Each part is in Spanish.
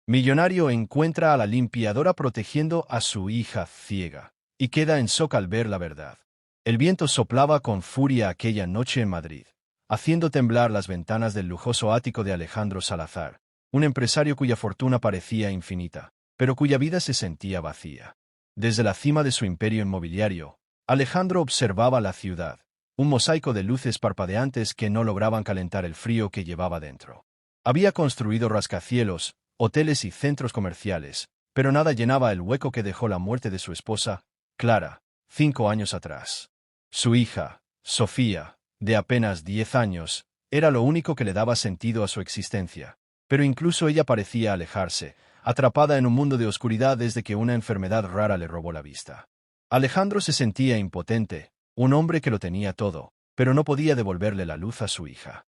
Millonario encuentra a la limpiadora protegiendo a su hija ciega, y queda en shock al ver la verdad. El viento soplaba con furia aquella noche en Madrid, haciendo temblar las ventanas del lujoso ático de Alejandro Salazar, un empresario cuya fortuna parecía infinita, pero cuya vida se sentía vacía. Desde la cima de su imperio inmobiliario, Alejandro observaba la ciudad, un mosaico de luces parpadeantes que no lograban calentar el frío que llevaba dentro. Había construido rascacielos, hoteles y centros comerciales, pero nada llenaba el hueco que dejó la muerte de su esposa, Clara, 5 años atrás. Su hija, Sofía, de apenas 10 años, era lo único que le daba sentido a su existencia, pero incluso ella parecía alejarse, atrapada en un mundo de oscuridad desde que una enfermedad rara le robó la vista. Alejandro se sentía impotente, un hombre que lo tenía todo, pero no podía devolverle la luz a su hija.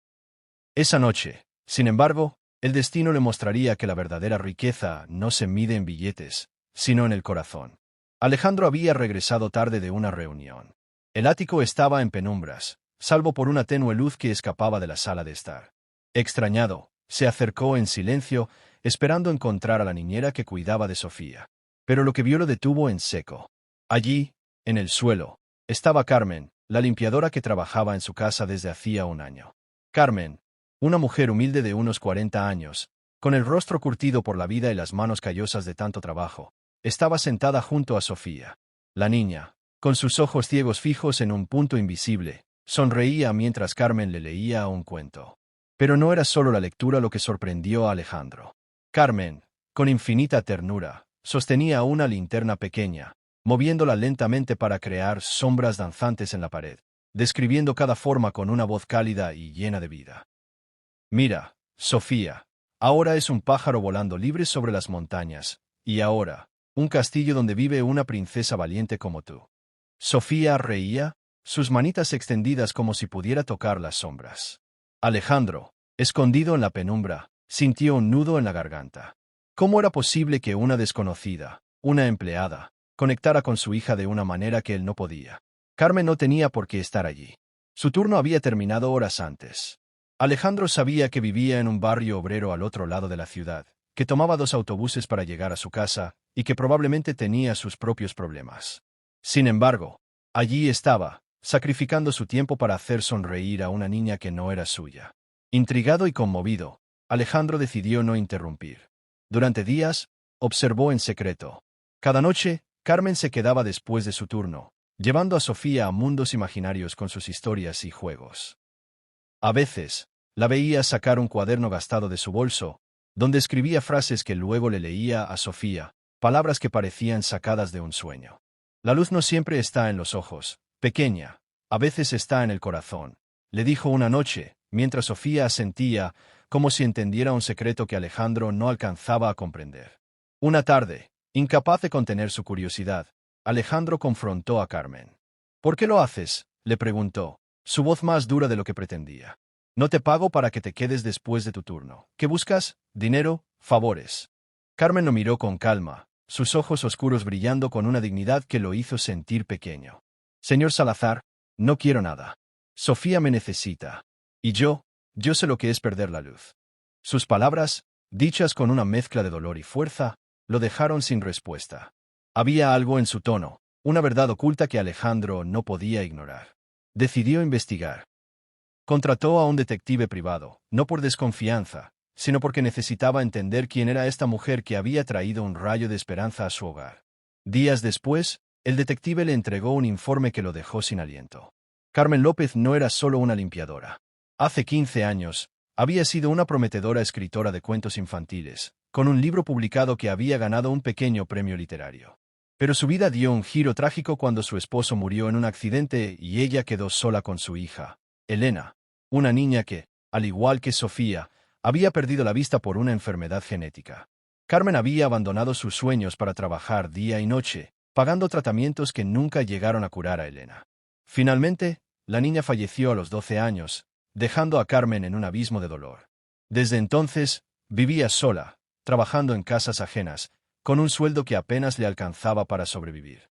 Esa noche, sin embargo, el destino le mostraría que la verdadera riqueza no se mide en billetes, sino en el corazón. Alejandro había regresado tarde de una reunión. El ático estaba en penumbras, salvo por una tenue luz que escapaba de la sala de estar. Extrañado, se acercó en silencio, esperando encontrar a la niñera que cuidaba de Sofía. Pero lo que vio lo detuvo en seco. Allí, en el suelo, estaba Carmen, la limpiadora que trabajaba en su casa desde hacía un año. Carmen, una mujer humilde de unos 40 años, con el rostro curtido por la vida y las manos callosas de tanto trabajo, estaba sentada junto a Sofía. La niña, con sus ojos ciegos fijos en un punto invisible, sonreía mientras Carmen le leía un cuento. Pero no era solo la lectura lo que sorprendió a Alejandro. Carmen, con infinita ternura, sostenía una linterna pequeña, moviéndola lentamente para crear sombras danzantes en la pared, describiendo cada forma con una voz cálida y llena de vida. Mira, Sofía, ahora es un pájaro volando libre sobre las montañas, y ahora, un castillo donde vive una princesa valiente como tú. Sofía reía, sus manitas extendidas como si pudiera tocar las sombras. Alejandro, escondido en la penumbra, sintió un nudo en la garganta. ¿Cómo era posible que una desconocida, una empleada, conectara con su hija de una manera que él no podía? Carmen no tenía por qué estar allí. Su turno había terminado horas antes. Alejandro sabía que vivía en un barrio obrero al otro lado de la ciudad, que tomaba 2 autobuses para llegar a su casa, y que probablemente tenía sus propios problemas. Sin embargo, allí estaba, sacrificando su tiempo para hacer sonreír a una niña que no era suya. Intrigado y conmovido, Alejandro decidió no interrumpir. Durante días, observó en secreto. Cada noche, Carmen se quedaba después de su turno, llevando a Sofía a mundos imaginarios con sus historias y juegos. A veces, la veía sacar un cuaderno gastado de su bolso, donde escribía frases que luego le leía a Sofía, palabras que parecían sacadas de un sueño. La luz no siempre está en los ojos, pequeña, a veces está en el corazón, le dijo una noche, mientras Sofía asentía, como si entendiera un secreto que Alejandro no alcanzaba a comprender. Una tarde, incapaz de contener su curiosidad, Alejandro confrontó a Carmen. ¿Por qué lo haces?, le preguntó, su voz más dura de lo que pretendía. No te pago para que te quedes después de tu turno. ¿Qué buscas? ¿Dinero? ¿Favores? Carmen lo miró con calma, sus ojos oscuros brillando con una dignidad que lo hizo sentir pequeño. Señor Salazar, no quiero nada. Sofía me necesita. Y yo sé lo que es perder la luz. Sus palabras, dichas con una mezcla de dolor y fuerza, lo dejaron sin respuesta. Había algo en su tono, una verdad oculta que Alejandro no podía ignorar. Decidió investigar. Contrató a un detective privado, no por desconfianza, sino porque necesitaba entender quién era esta mujer que había traído un rayo de esperanza a su hogar. Días después, el detective le entregó un informe que lo dejó sin aliento. Carmen López no era solo una limpiadora. Hace 15 años, había sido una prometedora escritora de cuentos infantiles, con un libro publicado que había ganado un pequeño premio literario. Pero su vida dio un giro trágico cuando su esposo murió en un accidente y ella quedó sola con su hija, Elena, una niña que, al igual que Sofía, había perdido la vista por una enfermedad genética. Carmen había abandonado sus sueños para trabajar día y noche, pagando tratamientos que nunca llegaron a curar a Elena. Finalmente, la niña falleció a los 12 años, dejando a Carmen en un abismo de dolor. Desde entonces, vivía sola, trabajando en casas ajenas, con un sueldo que apenas le alcanzaba para sobrevivir.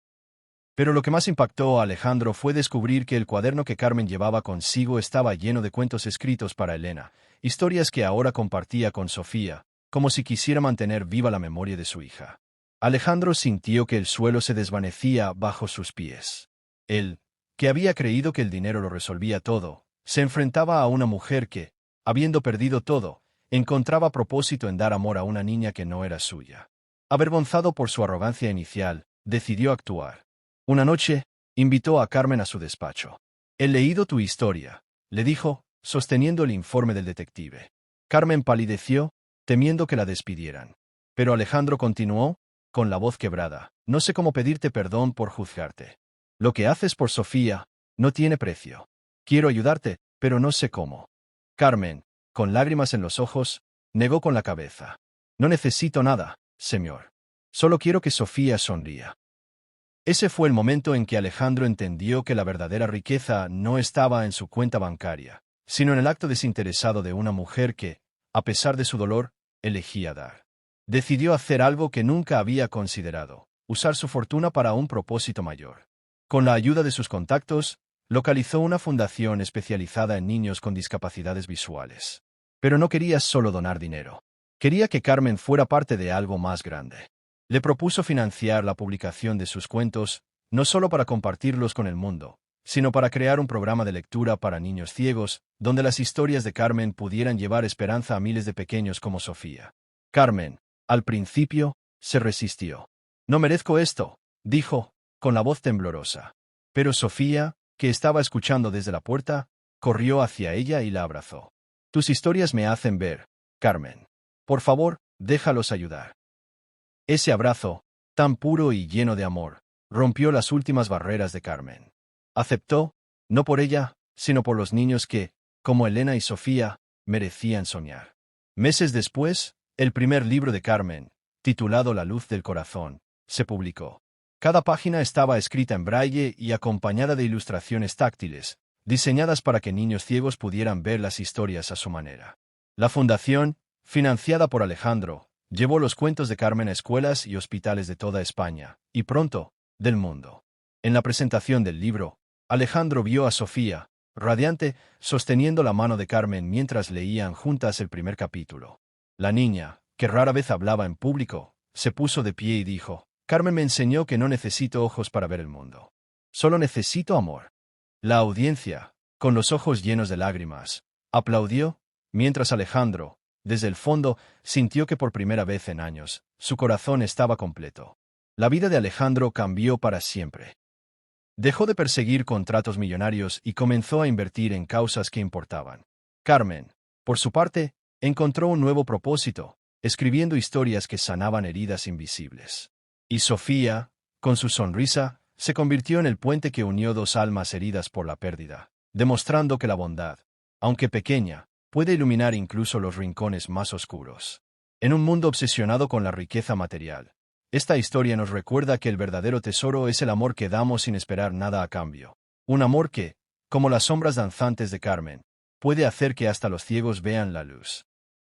Pero lo que más impactó a Alejandro fue descubrir que el cuaderno que Carmen llevaba consigo estaba lleno de cuentos escritos para Elena, historias que ahora compartía con Sofía, como si quisiera mantener viva la memoria de su hija. Alejandro sintió que el suelo se desvanecía bajo sus pies. Él, que había creído que el dinero lo resolvía todo, se enfrentaba a una mujer que, habiendo perdido todo, encontraba propósito en dar amor a una niña que no era suya. Avergonzado por su arrogancia inicial, decidió actuar. Una noche, invitó a Carmen a su despacho. «He leído tu historia», le dijo, sosteniendo el informe del detective. Carmen palideció, temiendo que la despidieran. Pero Alejandro continuó, con la voz quebrada: «No sé cómo pedirte perdón por juzgarte. Lo que haces por Sofía no tiene precio. Quiero ayudarte, pero no sé cómo». Carmen, con lágrimas en los ojos, negó con la cabeza. «No necesito nada, señor. Solo quiero que Sofía sonría». Ese fue el momento en que Alejandro entendió que la verdadera riqueza no estaba en su cuenta bancaria, sino en el acto desinteresado de una mujer que, a pesar de su dolor, elegía dar. Decidió hacer algo que nunca había considerado: usar su fortuna para un propósito mayor. Con la ayuda de sus contactos, localizó una fundación especializada en niños con discapacidades visuales. Pero no quería solo donar dinero. Quería que Carmen fuera parte de algo más grande. Le propuso financiar la publicación de sus cuentos, no solo para compartirlos con el mundo, sino para crear un programa de lectura para niños ciegos, donde las historias de Carmen pudieran llevar esperanza a miles de pequeños como Sofía. Carmen, al principio, se resistió. «No merezco esto», dijo, con la voz temblorosa. Pero Sofía, que estaba escuchando desde la puerta, corrió hacia ella y la abrazó. «Tus historias me hacen ver, Carmen. Por favor, déjalos ayudar». Ese abrazo, tan puro y lleno de amor, rompió las últimas barreras de Carmen. Aceptó, no por ella, sino por los niños que, como Elena y Sofía, merecían soñar. Meses después, el primer libro de Carmen, titulado La luz del corazón, se publicó. Cada página estaba escrita en braille y acompañada de ilustraciones táctiles, diseñadas para que niños ciegos pudieran ver las historias a su manera. La fundación, financiada por Alejandro, llevó los cuentos de Carmen a escuelas y hospitales de toda España, y pronto, del mundo. En la presentación del libro, Alejandro vio a Sofía, radiante, sosteniendo la mano de Carmen mientras leían juntas el primer capítulo. La niña, que rara vez hablaba en público, se puso de pie y dijo: «Carmen me enseñó que no necesito ojos para ver el mundo. Solo necesito amor». La audiencia, con los ojos llenos de lágrimas, aplaudió, mientras Alejandro, desde el fondo, sintió que por primera vez en años, su corazón estaba completo. La vida de Alejandro cambió para siempre. Dejó de perseguir contratos millonarios y comenzó a invertir en causas que importaban. Carmen, por su parte, encontró un nuevo propósito, escribiendo historias que sanaban heridas invisibles. Y Sofía, con su sonrisa, se convirtió en el puente que unió dos almas heridas por la pérdida, demostrando que la bondad, aunque pequeña, puede iluminar incluso los rincones más oscuros. En un mundo obsesionado con la riqueza material, esta historia nos recuerda que el verdadero tesoro es el amor que damos sin esperar nada a cambio. Un amor que, como las sombras danzantes de Carmen, puede hacer que hasta los ciegos vean la luz.